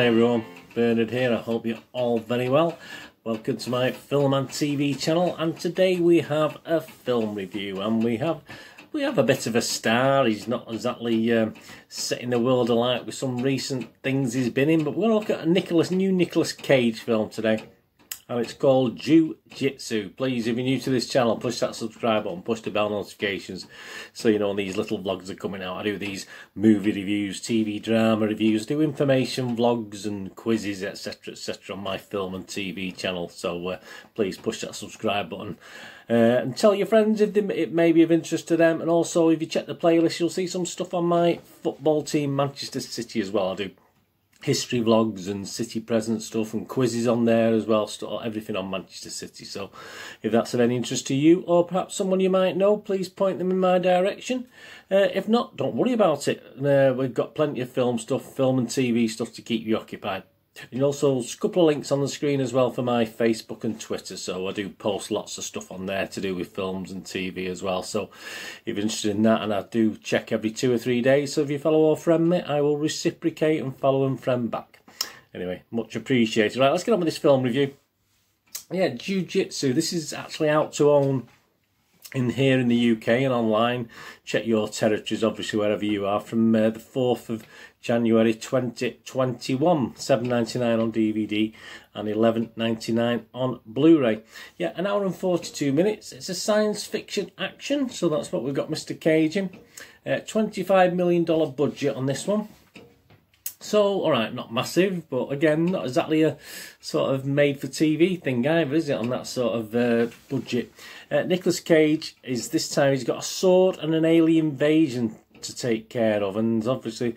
Hi everyone, Bernard here. I hope you're all very well. Welcome to my film and TV channel, and today we have a film review, and we have a bit of a star. He's not exactly setting the world alight with some recent things he's been in, but we're going to look at a new Nicolas Cage film today, and it's called Jitsu. Please, if you're new to this channel, push that subscribe button, push the bell notifications so you know when these little vlogs are coming out. I do these movie reviews, TV drama reviews, do information vlogs and quizzes, etc, etc on my film and TV channel. So please push that subscribe button and tell your friends if it may be of interest to them. And also, if you check the playlist, you'll see some stuff on my football team, Manchester City, as well. I do history vlogs and city present stuff and quizzes on there as well, everything on Manchester City. So if that's of any interest to you, or perhaps someone you might know, please point them in my direction. If not, don't worry about it. We've got plenty of film and TV stuff to keep you occupied. And also a couple of links on the screen as well for my Facebook and Twitter, so I do post lots of stuff on there to do with films and TV as well. So if you're interested in that, and I do check every 2 or 3 days, so if you follow or friend me, I will reciprocate and follow and friend back. Anyway, much appreciated. Right, let's get on with this film review. Yeah, Jitsu. This is actually out to own here in the UK and online. Check your territories, obviously, wherever you are, from the 4th of January 2021, $7.99 on DVD and $11.99 on Blu-ray. Yeah, an hour and 42 minutes. It's a science fiction action, so that's what we've got Mr. Cage in. $25 million budget on this one. So, alright, not massive, but again, not exactly a sort of made-for-TV thing either, is it, on that sort of budget. Nicolas Cage is, this time, he's got a sword and an alien invasion to take care of, and obviously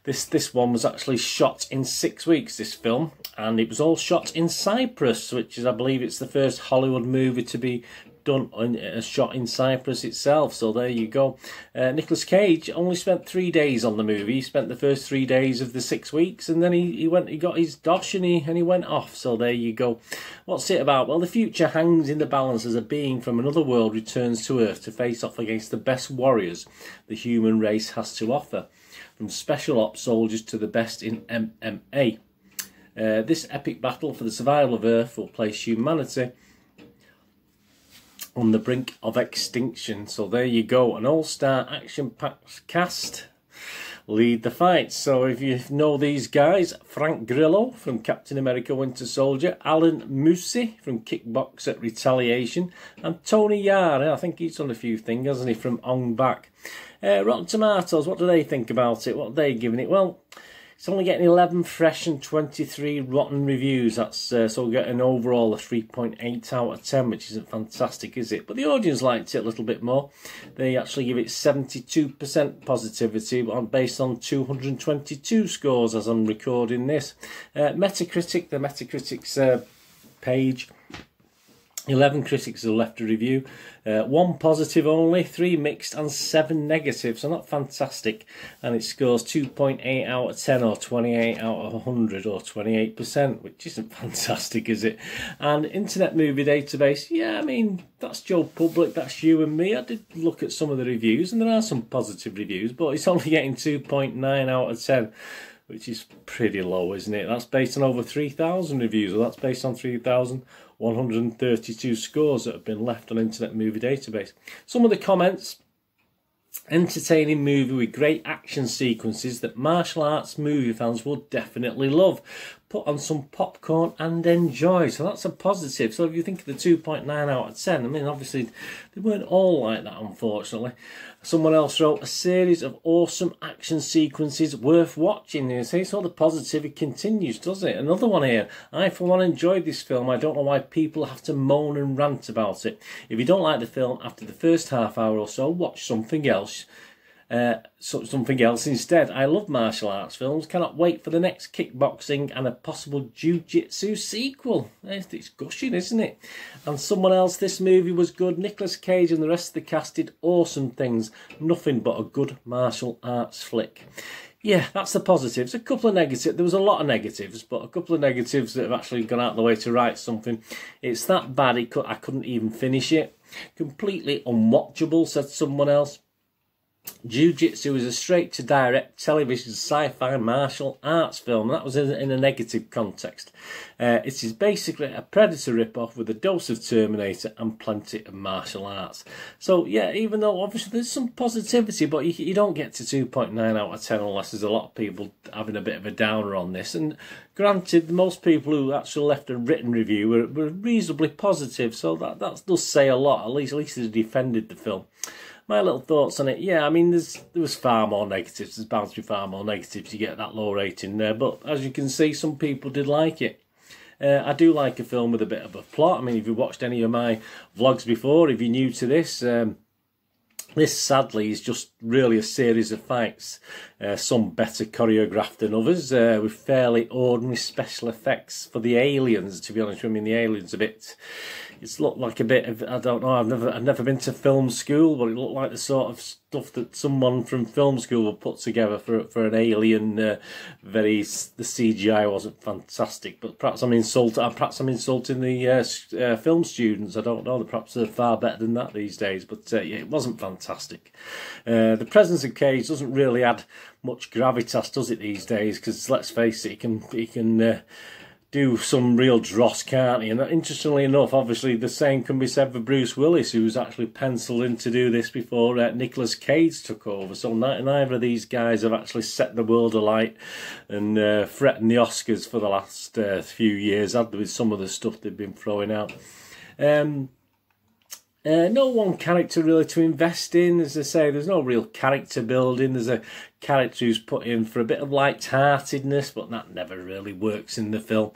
this one was actually shot in 6 weeks, this film, and it was all shot in Cyprus, which is, I believe, it's the first Hollywood movie to be done shot in Cyprus itself. So there you go. Nicolas Cage only spent 3 days on the movie. He spent the first 3 days of the 6 weeks, and then he got his dosh and he went off. So there you go. What's it about? Well, the future hangs in the balance as a being from another world returns to Earth to face off against the best warriors the human race has to offer, from special ops soldiers to the best in MMA. This epic battle for the survival of Earth will place humanity on the brink of extinction. So there you go, an all-star action-packed cast lead the fight. So if you know these guys, Frank Grillo from Captain America Winter Soldier, Alan Musi from Kickboxer Retaliation, and Tony Yara, I think he's done a few things, hasn't he, from Ong Bak. Rotten Tomatoes, what do they think about it? What are they giving it? Well, it's only getting 11 fresh and 23 rotten reviews. That's so we'll get an overall of 3.8 out of 10, which isn't fantastic, is it? But the audience liked it a little bit more. They actually give it 72% positivity based on 222 scores as I'm recording this. Metacritic, the Metacritic's page, 11 critics have left a review, 1 positive only, 3 mixed and 7 negative, so not fantastic. And it scores 2.8 out of 10 or 28 out of 100 or 28%, which isn't fantastic, is it? And Internet Movie Database, yeah, I mean, that's Joe Public, that's you and me. I did look at some of the reviews and there are some positive reviews, but it's only getting 2.9 out of 10. Which is pretty low, isn't it? That's based on over 3,000 reviews, or that's based on 3,132 scores that have been left on Internet Movie Database. Some of the comments: entertaining movie with great action sequences that martial arts movie fans will definitely love. Put on some popcorn and enjoy. So that's a positive. So if you think of the 2.9 out of 10, I mean, obviously they weren't all like that, unfortunately. Someone else wrote, a series of awesome action sequences worth watching. You see, so the positivity continues, doesn't it? Another one here. I, for one, enjoyed this film. I don't know why people have to moan and rant about it. If you don't like the film after the first half hour or so, watch something else. Something else instead. I love martial arts films. Cannot wait for the next kickboxing and a possible jiu-jitsu sequel. It's gushing, isn't it? And someone else, this movie was good. Nicolas Cage and the rest of the cast did awesome things. Nothing but a good martial arts flick. Yeah, that's the positives. A couple of negatives. There was a lot of negatives, but a couple of negatives that have actually gone out of the way to write something. It's that bad I couldn't even finish it. Completely unwatchable, said someone else. Jitsu is a straight-to-direct television sci-fi martial arts film, and that was in a negative context. It is basically a Predator rip-off with a dose of Terminator and plenty of martial arts. So, yeah, even though obviously there's some positivity, but you don't get to 2.9 out of 10 unless there's a lot of people having a bit of a downer on this. And granted, most people who actually left a written review were reasonably positive, so that does say a lot. At least they defended the film. My little thoughts on it, yeah, I mean, there was far more negatives. There's bound to be far more negatives to get that low rating there. But as you can see, some people did like it. I do like a film with a bit of a plot. I mean, if you've watched any of my vlogs before, if you're new to this, this sadly is just really a series of fights. Some better choreographed than others, with fairly ordinary special effects for the aliens. To be honest with you, I mean, the aliens a bit. It's looked like a bit of, I don't know, I've never been to film school, but it looked like the sort of stuff that someone from film school would put together for an alien. The CGI wasn't fantastic, but perhaps I'm insulting the film students. I don't know, perhaps they're far better than that these days, but yeah, it wasn't fantastic. The presence of Cage doesn't really add much gravitas, does it, these days? Because let's face it, he can do some real dross, can't he? And interestingly enough, obviously the same can be said for Bruce Willis, who was actually penciled in to do this before Nicolas Cage took over. So neither of these guys have actually set the world alight and threatened the Oscars for the last few years, with some of the stuff they've been throwing out. No one character really to invest in. As I say, there's no real character building. There's a character who's put in for a bit of light-heartedness, but that never really works in the film.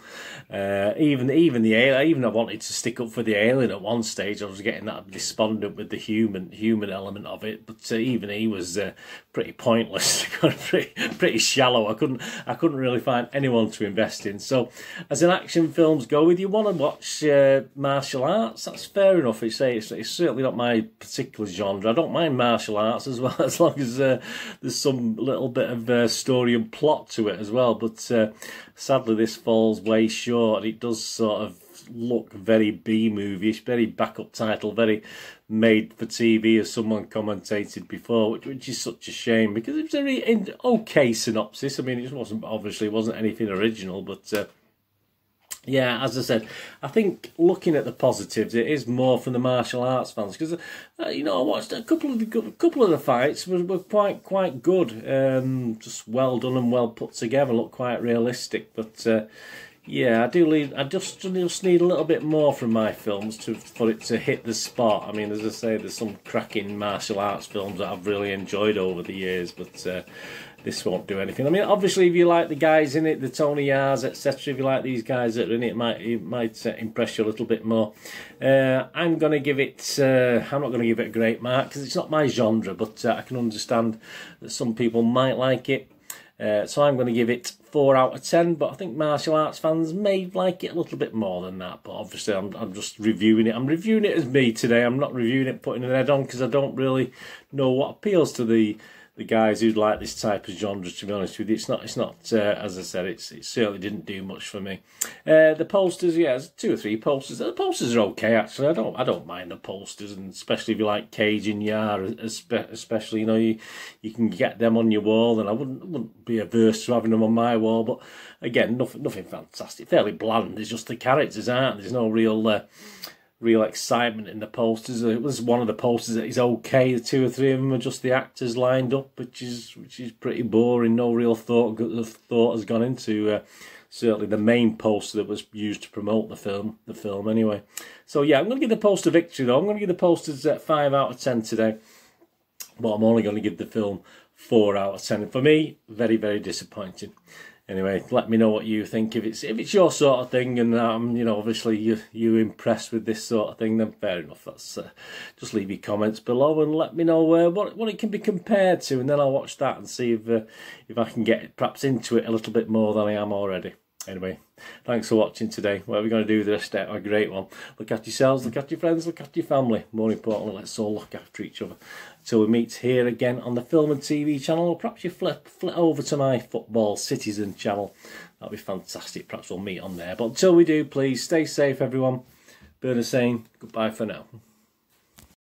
Even I wanted to stick up for the alien at one stage. I was getting that despondent with the human element of it, but even he was pretty pointless, pretty shallow. I couldn't really find anyone to invest in. So, as an action films go, if you want to watch martial arts, that's fair enough. It's certainly not my particular genre. I don't mind martial arts as well, as long as there's some little bit of story and plot to it as well. But sadly, this falls way short. It does sort of look very B-movie-ish, very backup title, very made for TV, as someone commentated before, which is such a shame, because it was an okay synopsis. I mean, it wasn't anything original, but yeah, as I said, I think looking at the positives, it is more from the martial arts fans, because I watched a couple of the fights were quite good, just well done and well put together, look quite realistic. But yeah, I just need a little bit more from my films for it to hit the spot. I mean, as I say, there's some cracking martial arts films that I've really enjoyed over the years, but this won't do anything. I mean, obviously, if you like the guys in it, the Tony Yars, etc., if you like these guys that are in it, it might impress you a little bit more. I'm going to give it, I'm not going to give it a great mark, because it's not my genre, but I can understand that some people might like it. So I'm going to give it 4 out of 10, but I think martial arts fans may like it a little bit more than that. But obviously, I'm just reviewing it. I'm reviewing it as me today. I'm not reviewing it, putting an head on, because I don't really know what appeals to the guys who like this type of genre, to be honest with you. It's not as I said, it certainly didn't do much for me. The posters, yeah, there's 2 or 3 posters. The posters are okay, actually. I don't mind the posters, and especially if you like Cage and Yar, especially, you can get them on your wall, and I wouldn't be averse to having them on my wall. But again, nothing fantastic, fairly bland. There's just the characters, aren't there? There's no real excitement in the posters. It was one of the posters that is okay. The 2 or 3 of them are just the actors lined up, which is pretty boring. No real thought has gone into certainly the main poster that was used to promote the film anyway. So yeah, I'm going to give the poster victory though. I'm going to give the posters 5 out of 10 today, but I'm only going to give the film 4 out of 10. For me, very, very disappointing. Anyway, let me know what you think. If it's your sort of thing, and obviously you impressed with this sort of thing, then fair enough. That's just leave your comments below and let me know what it can be compared to, and then I'll watch that and see if I can get perhaps into it a little bit more than I am already. Anyway, thanks for watching today. What are we going to do with the rest of it? A great one. Look after yourselves, look after your friends, look after your family. More importantly, let's all look after each other. Until we meet here again on the Film and TV channel, or perhaps you flit over to my Football Citizen channel. That'll be fantastic. Perhaps we'll meet on there. But until we do, please stay safe, everyone. Burn a saying. Goodbye for now.